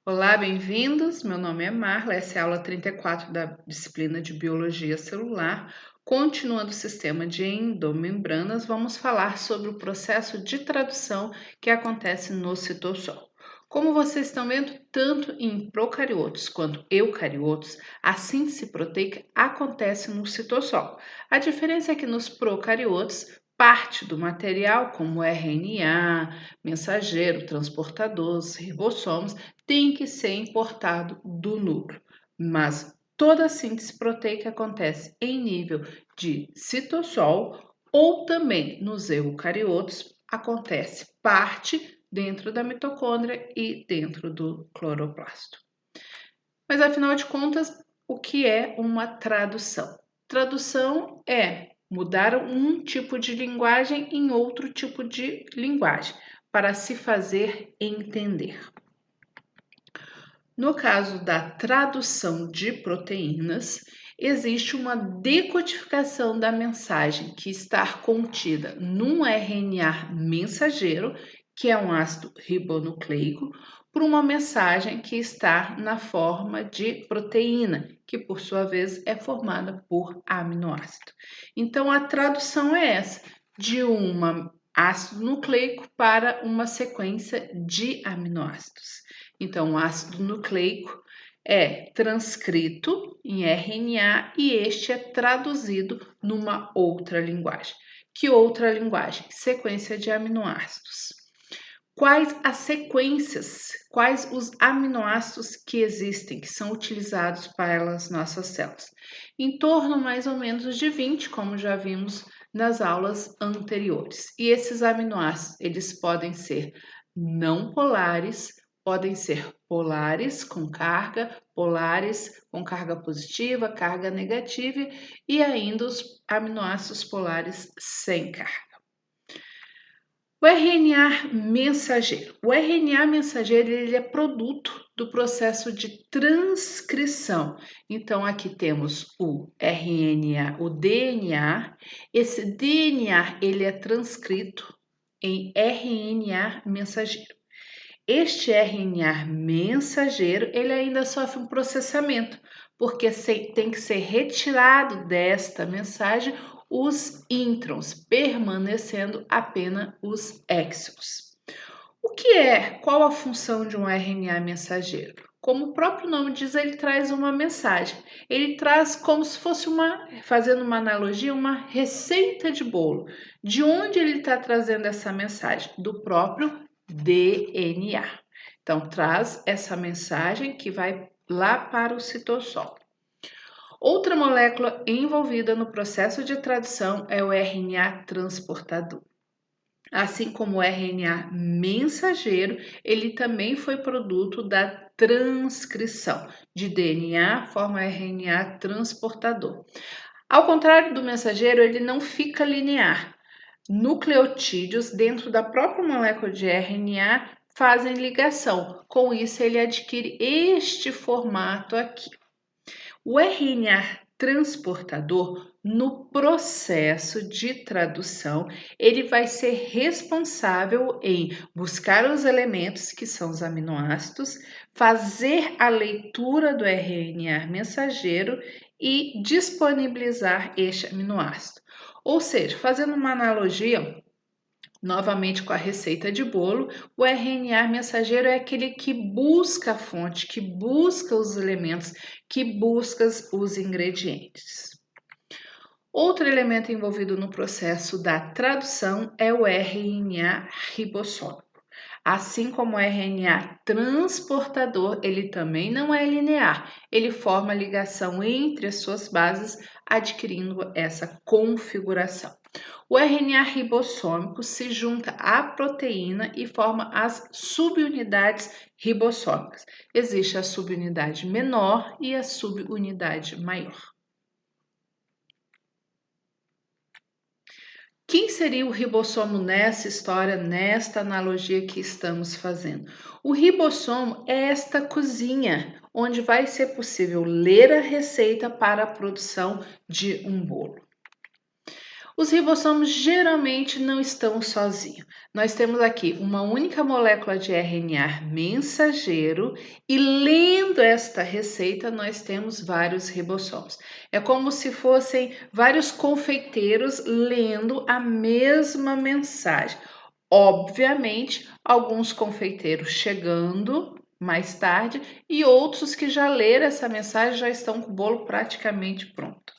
Olá, bem-vindos. Meu nome é Marla, essa é a aula 34 da disciplina de Biologia Celular. Continuando o sistema de endomembranas, vamos falar sobre o processo de tradução que acontece no citosol. Como vocês estão vendo, tanto em procariotos quanto eucariotos, a síntese proteica acontece no citosol. A diferença é que nos procariotos, parte do material, como RNA, mensageiro, transportadores, ribossomos, tem que ser importado do núcleo, mas toda a síntese proteica acontece em nível de citosol ou também nos eucariotos acontece parte dentro da mitocôndria e dentro do cloroplasto. Mas afinal de contas, o que é uma tradução? Tradução é mudar um tipo de linguagem em outro tipo de linguagem para se fazer entender. No caso da tradução de proteínas, existe uma decodificação da mensagem que está contida num RNA mensageiro, que é um ácido ribonucleico, por uma mensagem que está na forma de proteína, que por sua vez é formada por aminoácido. Então a tradução é essa, de um ácido nucleico para uma sequência de aminoácidos. Então, o ácido nucleico é transcrito em RNA e este é traduzido numa outra linguagem. Que outra linguagem? Sequência de aminoácidos. Quais as sequências, quais os aminoácidos que existem, que são utilizados pelas nossas células? Em torno mais ou menos de 20, como já vimos nas aulas anteriores. E esses aminoácidos, eles podem ser não polares, podem ser polares com carga positiva, carga negativa e ainda os aminoácidos polares sem carga. O RNA mensageiro. O RNA mensageiro ele é produto do processo de transcrição. Então aqui temos o RNA, o DNA. Esse DNA ele é transcrito em RNA mensageiro. Este RNA mensageiro, ele ainda sofre um processamento, porque tem que ser retirado desta mensagem os introns, permanecendo apenas os exons. Qual a função de um RNA mensageiro? Como o próprio nome diz, ele traz uma mensagem. Ele traz como se fosse fazendo uma analogia, uma receita de bolo. De onde ele está trazendo essa mensagem? Do próprio DNA. Então, traz essa mensagem que vai lá para o citosol. Outra molécula envolvida no processo de tradução é o RNA transportador. Assim como o RNA mensageiro, ele também foi produto da transcrição de DNA, forma RNA transportador. Ao contrário do mensageiro, ele não fica linear. Nucleotídeos dentro da própria molécula de RNA fazem ligação. Com isso, ele adquire este formato aqui. O RNA transportador, no processo de tradução, ele vai ser responsável em buscar os elementos que são os aminoácidos, fazer a leitura do RNA mensageiro e disponibilizar este aminoácido. Ou seja, fazendo uma analogia, novamente com a receita de bolo, o RNA mensageiro é aquele que busca a fonte, que busca os elementos, que busca os ingredientes. Outro elemento envolvido no processo da tradução é o RNA ribossômico. Assim como o RNA transportador, ele também não é linear, ele forma ligação entre as suas bases, adquirindo essa configuração. O RNA ribossômico se junta à proteína e forma as subunidades ribossômicas. Existe a subunidade menor e a subunidade maior. Quem seria o ribossomo nessa história, nesta analogia que estamos fazendo? O ribossomo é esta cozinha onde vai ser possível ler a receita para a produção de um bolo. Os ribossomos geralmente não estão sozinhos. Nós temos aqui uma única molécula de RNA mensageiro e lendo esta receita nós temos vários ribossomos. É como se fossem vários confeiteiros lendo a mesma mensagem. Obviamente, alguns confeiteiros chegando mais tarde e outros que já leram essa mensagem já estão com o bolo praticamente pronto.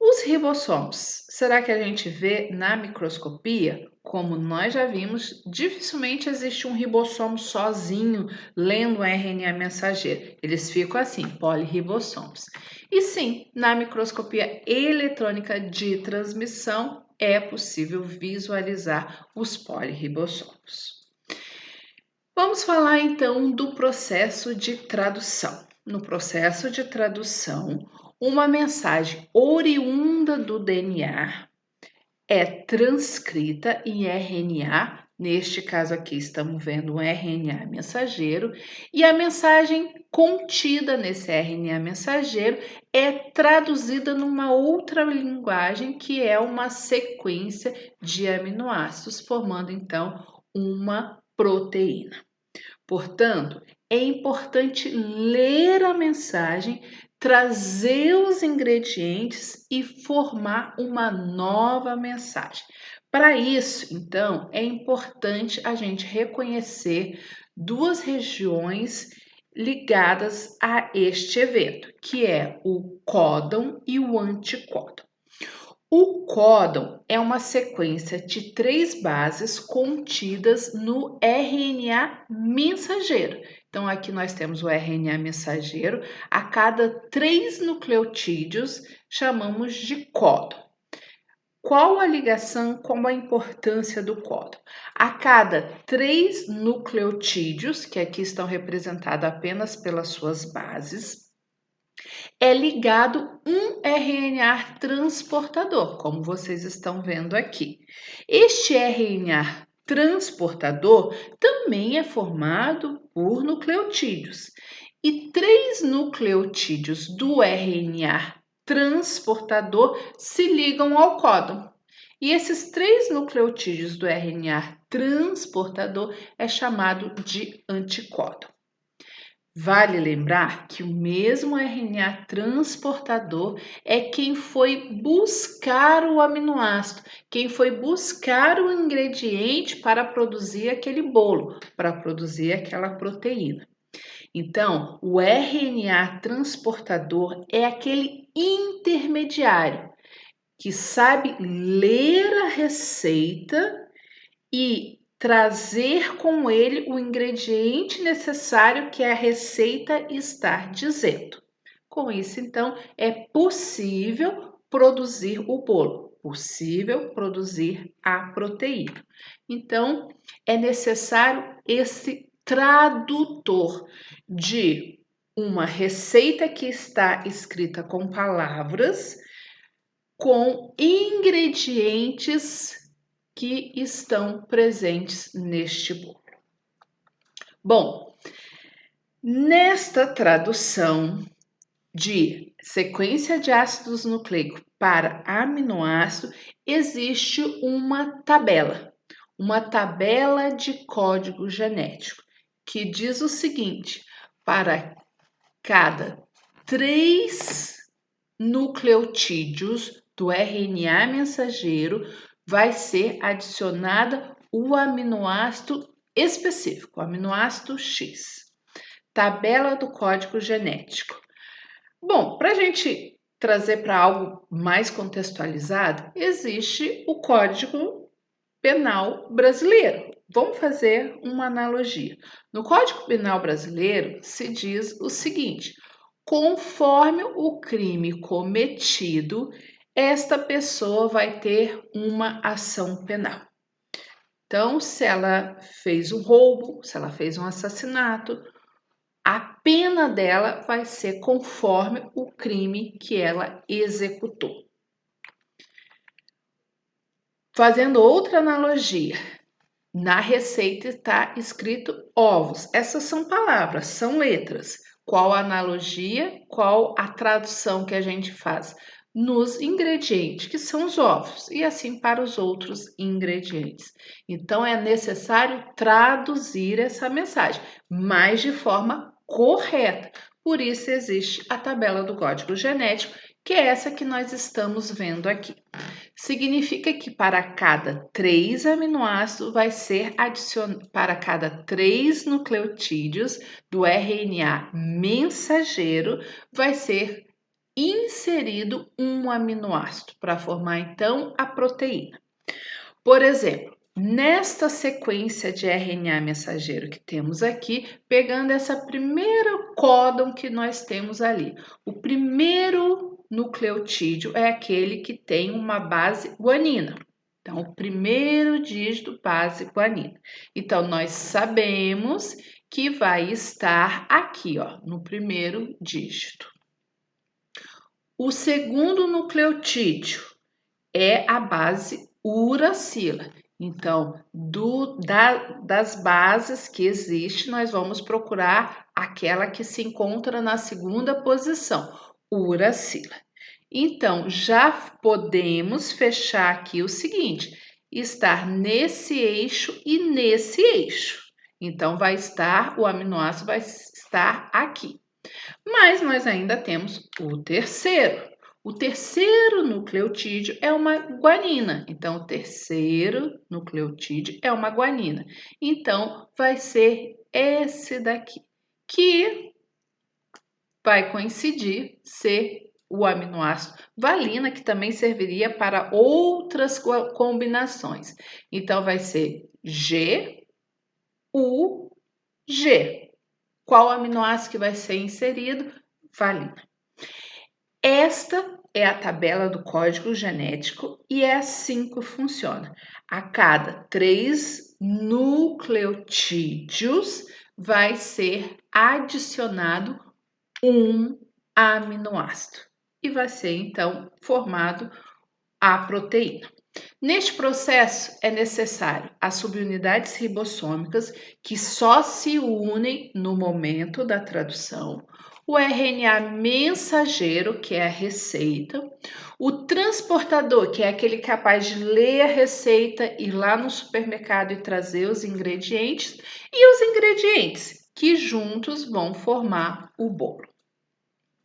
Os ribossomos, será que a gente vê na microscopia? Como nós já vimos, dificilmente existe um ribossomo sozinho lendo um RNA mensageiro. Eles ficam assim, polirribossomos. E sim, na microscopia eletrônica de transmissão é possível visualizar os polirribossomos. Vamos falar então do processo de tradução. No processo de tradução, uma mensagem oriunda do DNA é transcrita em RNA, neste caso aqui estamos vendo um RNA mensageiro, e a mensagem contida nesse RNA mensageiro é traduzida numa outra linguagem que é uma sequência de aminoácidos, formando então uma proteína. Portanto, é importante ler a mensagem, trazer os ingredientes e formar uma nova mensagem. Para isso, então, é importante a gente reconhecer duas regiões ligadas a este evento, que é o códon e o anticódon. O códon é uma sequência de 3 bases contidas no RNA mensageiro. Então, aqui nós temos o RNA mensageiro. A cada 3 nucleotídeos, chamamos de códon. Qual a ligação, qual a importância do códon? A cada 3 nucleotídeos, que aqui estão representados apenas pelas suas bases, é ligado um RNA transportador, como vocês estão vendo aqui. Este RNA transportador também é formado por nucleotídeos. E 3 nucleotídeos do RNA transportador se ligam ao códon. E esses 3 nucleotídeos do RNA transportador é chamado de anticódon. Vale lembrar que o mesmo RNA transportador é quem foi buscar o aminoácido, quem foi buscar o ingrediente para produzir aquele bolo, para produzir aquela proteína. Então, o RNA transportador é aquele intermediário que sabe ler a receita e trazer com ele o ingrediente necessário que a receita está dizendo. Com isso, então, é possível produzir o bolo, possível produzir a proteína. Então, é necessário esse tradutor de uma receita que está escrita com palavras, com ingredientes que estão presentes neste bolo. Bom, nesta tradução de sequência de ácidos nucleicos para aminoácido, existe uma tabela de código genético, que diz o seguinte: para cada 3 nucleotídeos do RNA mensageiro, vai ser adicionada o aminoácido específico, o aminoácido X. Tabela do código genético. Bom, para a gente trazer para algo mais contextualizado, existe o Código Penal Brasileiro. Vamos fazer uma analogia. No Código Penal Brasileiro se diz o seguinte: conforme o crime cometido, esta pessoa vai ter uma ação penal. Então, se ela fez um roubo, se ela fez um assassinato, a pena dela vai ser conforme o crime que ela executou. Fazendo outra analogia, na receita está escrito ovos. Essas são palavras, são letras. Qual a analogia? Qual a tradução que a gente faz? nos ingredientes, que são os ovos, e assim para os outros ingredientes. Então, é necessário traduzir essa mensagem, mas de forma correta. Por isso existe a tabela do código genético, que é essa que nós estamos vendo aqui. Significa que para cada 3 aminoácidos vai ser adicionado, para cada 3 nucleotídeos do RNA mensageiro, vai ser inserido um aminoácido para formar então a proteína. Por exemplo, nesta sequência de RNA mensageiro que temos aqui, pegando essa primeira códon que nós temos ali, o primeiro nucleotídeo é aquele que tem uma base guanina. Então, o primeiro dígito base guanina. Então, nós sabemos que vai estar aqui, ó, no primeiro dígito. O segundo nucleotídeo é a base uracila. Então, das bases que existe, nós vamos procurar aquela que se encontra na segunda posição, uracila. Então, já podemos fechar aqui o seguinte: estar nesse eixo e nesse eixo. Então, o aminoácido vai estar aqui. Mas nós ainda temos o terceiro. O terceiro nucleotídeo é uma guanina. Então, o terceiro nucleotídeo é uma guanina. Então, vai ser esse daqui, que vai coincidir ser o aminoácido valina, que também serviria para outras combinações. Então, vai ser G, U, G. Qual aminoácido que vai ser inserido? Valina. Esta é a tabela do código genético e é assim que funciona. A cada 3 nucleotídeos vai ser adicionado um aminoácido e vai ser então formado a proteína. Neste processo é necessário as subunidades ribossômicas que só se unem no momento da tradução, o RNA mensageiro, que é a receita, o transportador, que é aquele capaz de ler a receita, ir lá no supermercado e trazer os ingredientes, e os ingredientes, que juntos vão formar o bolo.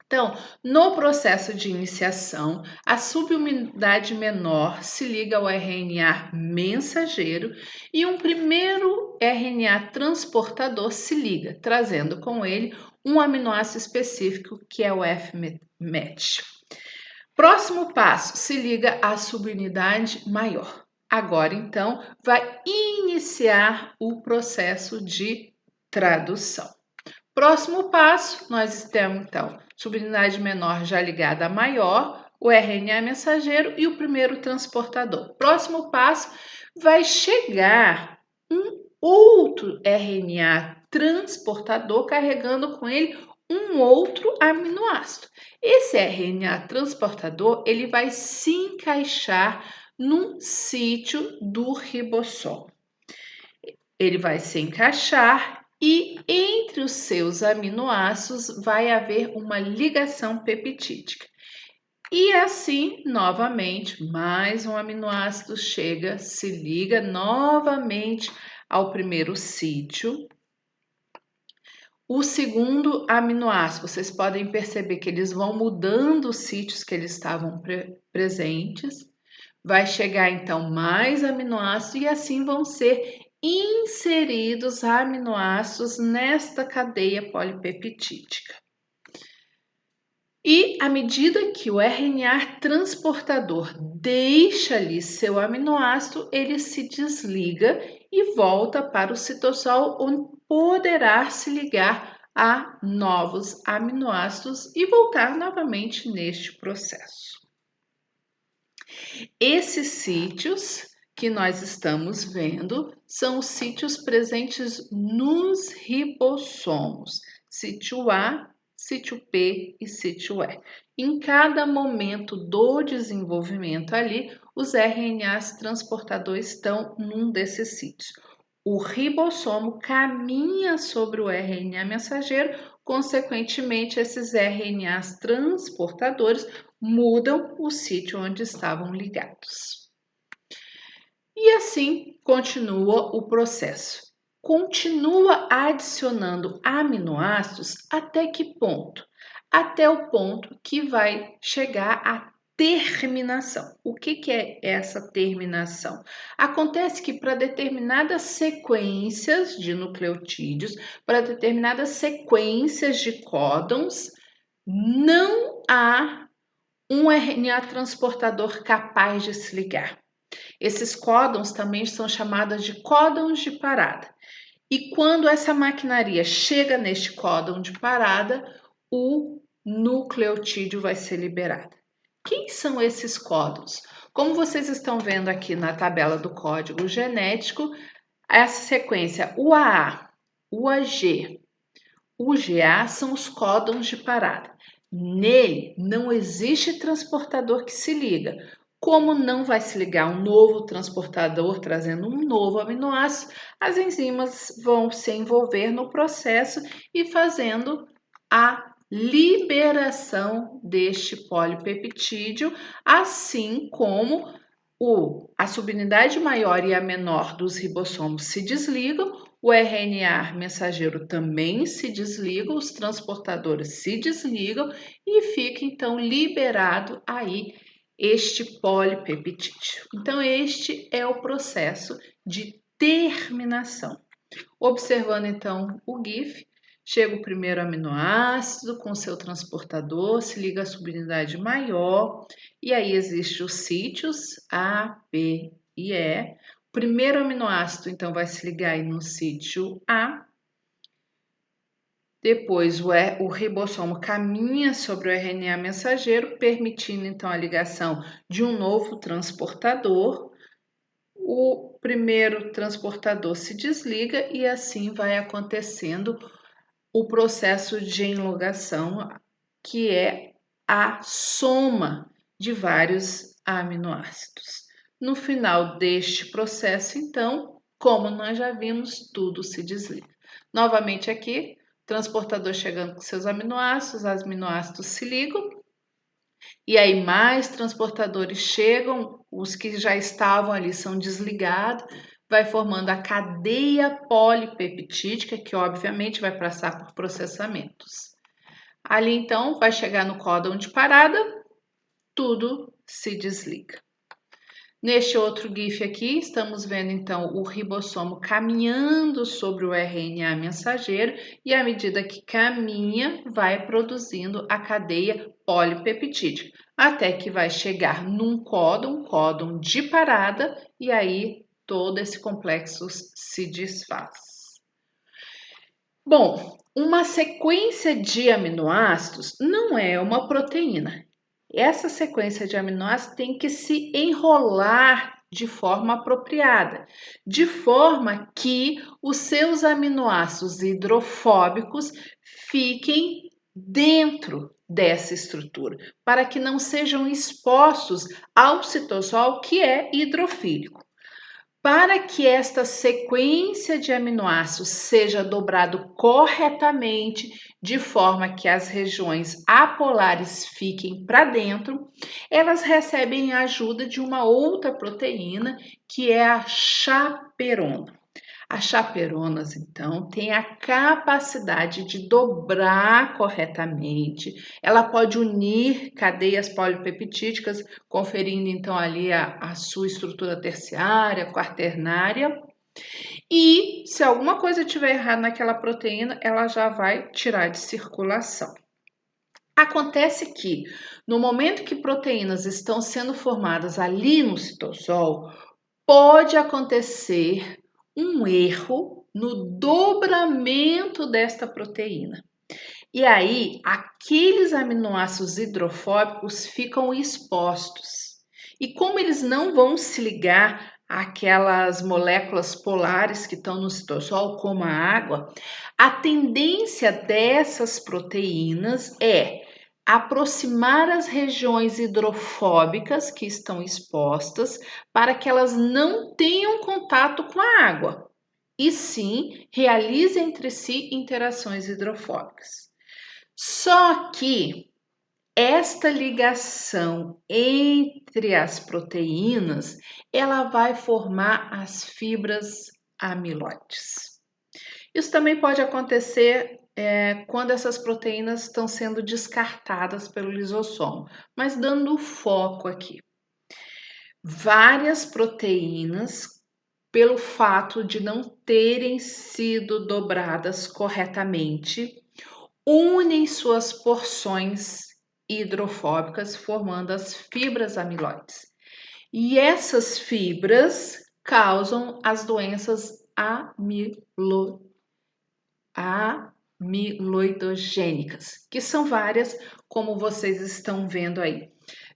Então, no processo de iniciação, a subunidade menor se liga ao RNA mensageiro e um primeiro RNA transportador se liga, trazendo com ele um aminoácido específico que é o F-MET. Próximo passo, se liga à subunidade maior. Agora, então, vai iniciar o processo de tradução. Próximo passo, nós temos então subunidade menor já ligada à maior, o RNA mensageiro e o primeiro transportador. Próximo passo, vai chegar um outro RNA transportador carregando com ele um outro aminoácido. Esse RNA transportador, ele vai se encaixar num sítio do ribossomo. Ele vai se encaixar e entre os seus aminoácidos vai haver uma ligação peptídica. E assim, novamente, mais um aminoácido chega, se liga novamente ao primeiro sítio. O segundo aminoácido, vocês podem perceber que eles vão mudando os sítios que eles estavam presentes. Vai chegar então mais aminoácidos e assim vão ser inseridos aminoácidos nesta cadeia polipeptídica. E à medida que o RNA transportador deixa ali seu aminoácido, ele se desliga e volta para o citosol, onde poderá se ligar a novos aminoácidos e voltar novamente neste processo. Esses sítios que nós estamos vendo são os sítios presentes nos ribossomos, sítio A, sítio P e sítio E. Em cada momento do desenvolvimento ali, os RNAs transportadores estão num desses sítios. O ribossomo caminha sobre o RNA mensageiro, consequentemente, esses RNAs transportadores mudam o sítio onde estavam ligados. E assim continua o processo. Continua adicionando aminoácidos até que ponto? Até o ponto que vai chegar à terminação. O que é essa terminação? Acontece que para determinadas sequências de nucleotídeos, para determinadas sequências de códons, não há um RNA transportador capaz de se ligar. Esses códons também são chamados de códons de parada. E quando essa maquinaria chega neste códon de parada, o nucleotídeo vai ser liberado. Quem são esses códons? Como vocês estão vendo aqui na tabela do código genético, essa sequência UAA, UAG, UGA são os códons de parada. Nele não existe transportador que se liga. Como não vai se ligar um novo transportador trazendo um novo aminoácido, as enzimas vão se envolver no processo e fazendo a liberação deste polipeptídeo, assim como a subunidade maior e a menor dos ribossomos se desligam, o RNA mensageiro também se desliga, os transportadores se desligam e fica então liberado aí este polipeptídeo. Então este é o processo de terminação. Observando então o GIF, chega o primeiro aminoácido com seu transportador, se liga à subunidade maior, e aí existem os sítios A, B e E. O primeiro aminoácido então vai se ligar aí no sítio A. Depois o ribossomo caminha sobre o RNA mensageiro, permitindo então a ligação de um novo transportador. O primeiro transportador se desliga e assim vai acontecendo o processo de enlogação, que é a soma de vários aminoácidos. No final deste processo, então, como nós já vimos, tudo se desliga. Novamente aqui, transportador chegando com seus aminoácidos, os aminoácidos se ligam, e aí mais transportadores chegam, os que já estavam ali são desligados, vai formando a cadeia polipeptídica, que obviamente vai passar por processamentos. Ali então vai chegar no códon de parada, tudo se desliga. Neste outro GIF aqui, estamos vendo então o ribossomo caminhando sobre o RNA mensageiro e à medida que caminha, vai produzindo a cadeia polipeptídica, até que vai chegar num códon de parada, e aí todo esse complexo se desfaz. Bom, uma sequência de aminoácidos não é uma proteína. Essa sequência de aminoácidos tem que se enrolar de forma apropriada, de forma que os seus aminoácidos hidrofóbicos fiquem dentro dessa estrutura, para que não sejam expostos ao citosol, que é hidrofílico. Para que esta sequência de aminoácidos seja dobrado corretamente, de forma que as regiões apolares fiquem para dentro, elas recebem a ajuda de uma outra proteína, que é a chaperona. As chaperonas, então, têm a capacidade de dobrar corretamente. Ela pode unir cadeias polipeptídicas, conferindo então ali a sua estrutura terciária, quaternária. E se alguma coisa estiver errada naquela proteína, ela já vai tirar de circulação. Acontece que, no momento que proteínas estão sendo formadas ali no citosol, pode acontecer um erro no dobramento desta proteína. E aí, aqueles aminoácidos hidrofóbicos ficam expostos. E como eles não vão se ligar àquelas moléculas polares que estão no citosol, como a água, a tendência dessas proteínas é aproximar as regiões hidrofóbicas que estão expostas para que elas não tenham contato com a água, e sim realizem entre si interações hidrofóbicas. Só que esta ligação entre as proteínas, ela vai formar as fibras amiloides. Isso também pode acontecer quando essas proteínas estão sendo descartadas pelo lisossomo, mas dando foco aqui. Várias proteínas, pelo fato de não terem sido dobradas corretamente, unem suas porções hidrofóbicas, formando as fibras amiloides. E essas fibras causam as doenças amiloidogênicas, que são várias, como vocês estão vendo aí.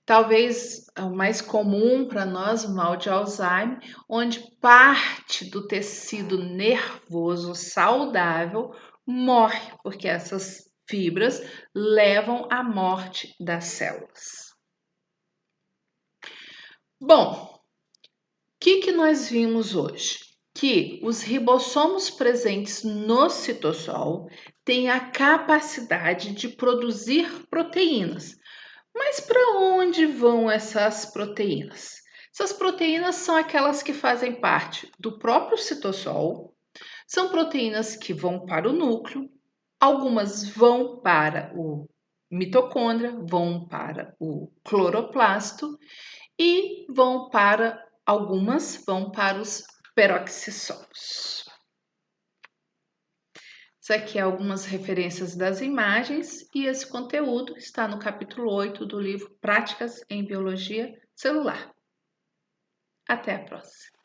Talvez o mais comum para nós, o mal de Alzheimer, onde parte do tecido nervoso saudável morre, porque essas fibras levam à morte das células. Bom, o que nós vimos hoje? Que os ribossomos presentes no citosol têm a capacidade de produzir proteínas. Mas para onde vão essas proteínas? Essas proteínas são aquelas que fazem parte do próprio citosol, são proteínas que vão para o núcleo, algumas vão para o mitocôndria, vão para o cloroplasto e algumas vão para os peroxissomos. Isso aqui é algumas referências das imagens e esse conteúdo está no capítulo 8 do livro Práticas em Biologia Celular. Até a próxima!